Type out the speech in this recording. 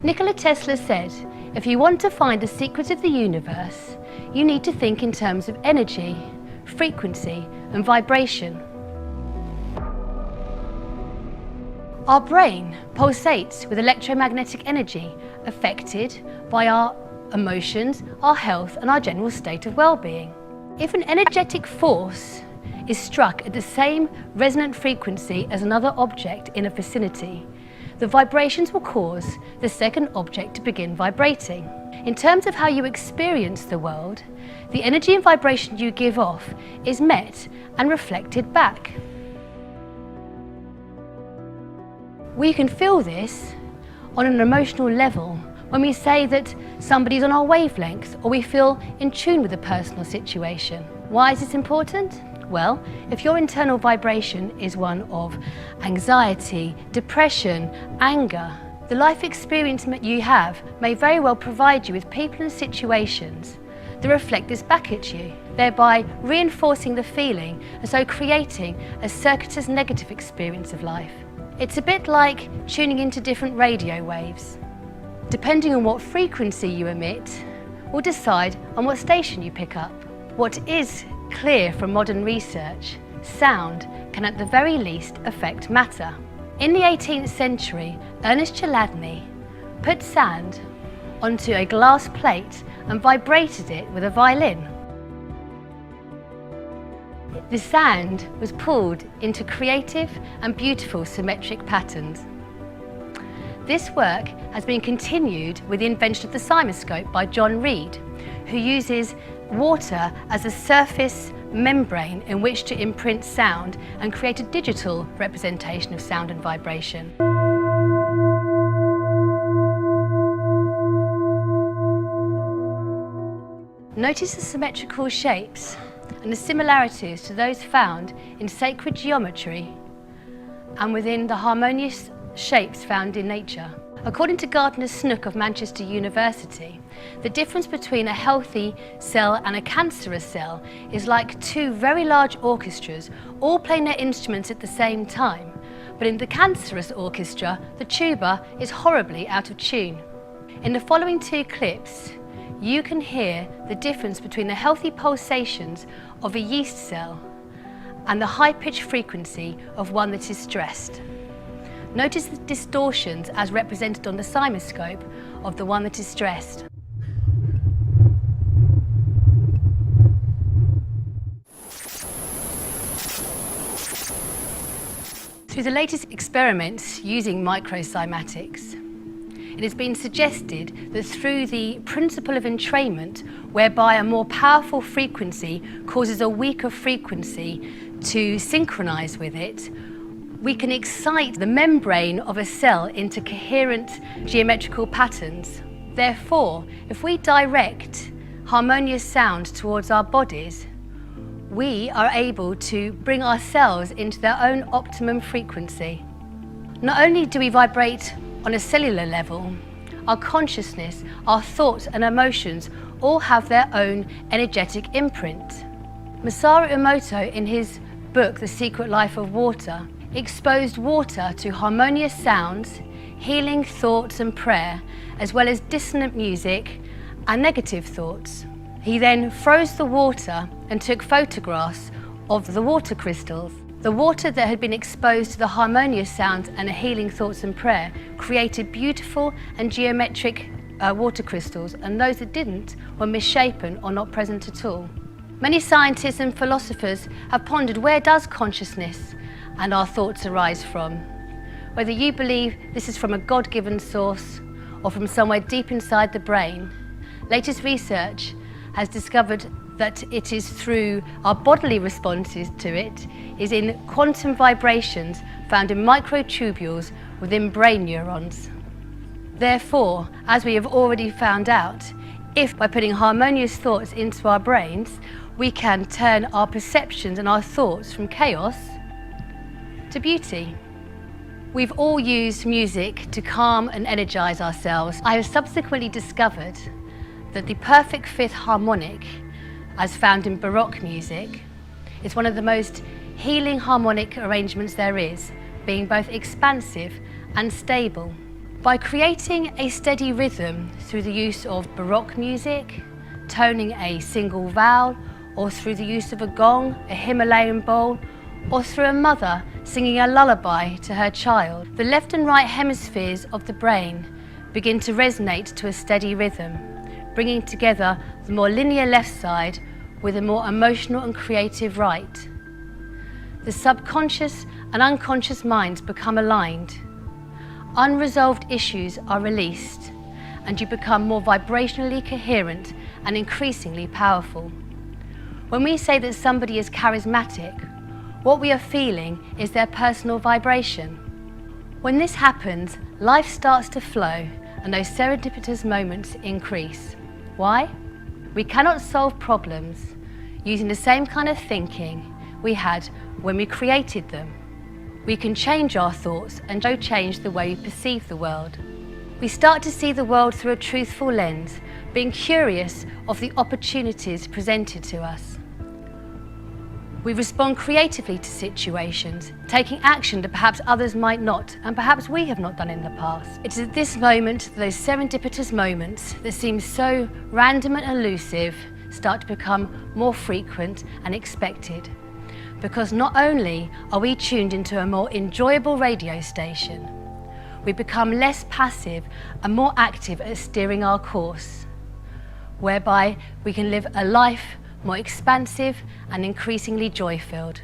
Nikola Tesla said, if you want to find the secrets of the universe, you need to think in terms of energy, frequency, and vibration. Our brain pulsates with electromagnetic energy affected by our emotions, our health, and our general state of well-being. If an energetic force is struck at the same resonant frequency as another object in a vicinity, the vibrations will cause the second object to begin vibrating. In terms of how you experience the world, the energy and vibration you give off is met and reflected back. We can feel this on an emotional level when we say that somebody's on our wavelength or we feel in tune with a personal situation. Why is this important? Well, if your internal vibration is one of anxiety, depression, anger, the life experience that you have may very well provide you with people and situations that reflect this back at you, thereby reinforcing the feeling and so creating a circuitous negative experience of life. It's a bit like tuning into different radio waves. Depending on what frequency you emit will decide on what station you pick up. What is clear from modern research, sound can at the very least affect matter. In the 18th century, Ernest Chladni put sand onto a glass plate and vibrated it with a violin. The sand was pulled into creative and beautiful symmetric patterns. This work has been continued with the invention of the cymoscope by John Reed, who uses water as a surface membrane in which to imprint sound and create a digital representation of sound and vibration. Notice the symmetrical shapes and the similarities to those found in sacred geometry and within the harmonious shapes found in nature. According to Gardner Snook of Manchester University, the difference between a healthy cell and a cancerous cell is like two very large orchestras all playing their instruments at the same time. But in the cancerous orchestra, the tuba is horribly out of tune. In the following two clips, you can hear the difference between the healthy pulsations of a yeast cell and the high-pitched frequency of one that is stressed. Notice the distortions as represented on the cymoscope of the one that is stressed. Through the latest experiments using microcymatics, it has been suggested that through the principle of entrainment, whereby a more powerful frequency causes a weaker frequency to synchronize with it, we can excite the membrane of a cell into coherent geometrical patterns. Therefore, if we direct harmonious sound towards our bodies, we are able to bring our cells into their own optimum frequency. Not only do we vibrate on a cellular level, our consciousness, our thoughts and emotions all have their own energetic imprint. Masaru Emoto, in his book The Secret Life of Water, exposed water to harmonious sounds, healing thoughts and prayer, as well as dissonant music and negative thoughts. He then froze the water and took photographs of the water crystals. The water that had been exposed to the harmonious sounds and healing thoughts and prayer created beautiful and geometric water crystals, and those that didn't were misshapen or not present at all. Many scientists and philosophers have pondered, where does consciousness and our thoughts arise from? Whether you believe this is from a God-given source or from somewhere deep inside the brain, latest research has discovered that it is through our bodily responses to it, is in quantum vibrations found in microtubules within brain neurons. Therefore, as we have already found out, if by putting harmonious thoughts into our brains, we can turn our perceptions and our thoughts from chaos to beauty. We've all used music to calm and energize ourselves. I have subsequently discovered that the perfect fifth harmonic, as found in Baroque music, is one of the most healing harmonic arrangements there is, being both expansive and stable. By creating a steady rhythm through the use of Baroque music, toning a single vowel, or through the use of a gong, a Himalayan bowl, or through a mother singing a lullaby to her child, the left and right hemispheres of the brain begin to resonate to a steady rhythm, bringing together the more linear left side with a more emotional and creative right. The subconscious and unconscious minds become aligned. Unresolved issues are released, and you become more vibrationally coherent and increasingly powerful. When we say that somebody is charismatic, what we are feeling is their personal vibration. When this happens, life starts to flow and those serendipitous moments increase. Why? We cannot solve problems using the same kind of thinking we had when we created them. We can change our thoughts and so change the way we perceive the world. We start to see the world through a truthful lens, being curious of the opportunities presented to us. We respond creatively to situations, taking action that perhaps others might not, and perhaps we have not done in the past. It is at this moment, those serendipitous moments that seem so random and elusive, start to become more frequent and expected. Because not only are we tuned into a more enjoyable radio station, we become less passive and more active at steering our course, whereby we can live a life more expansive and increasingly joy-filled.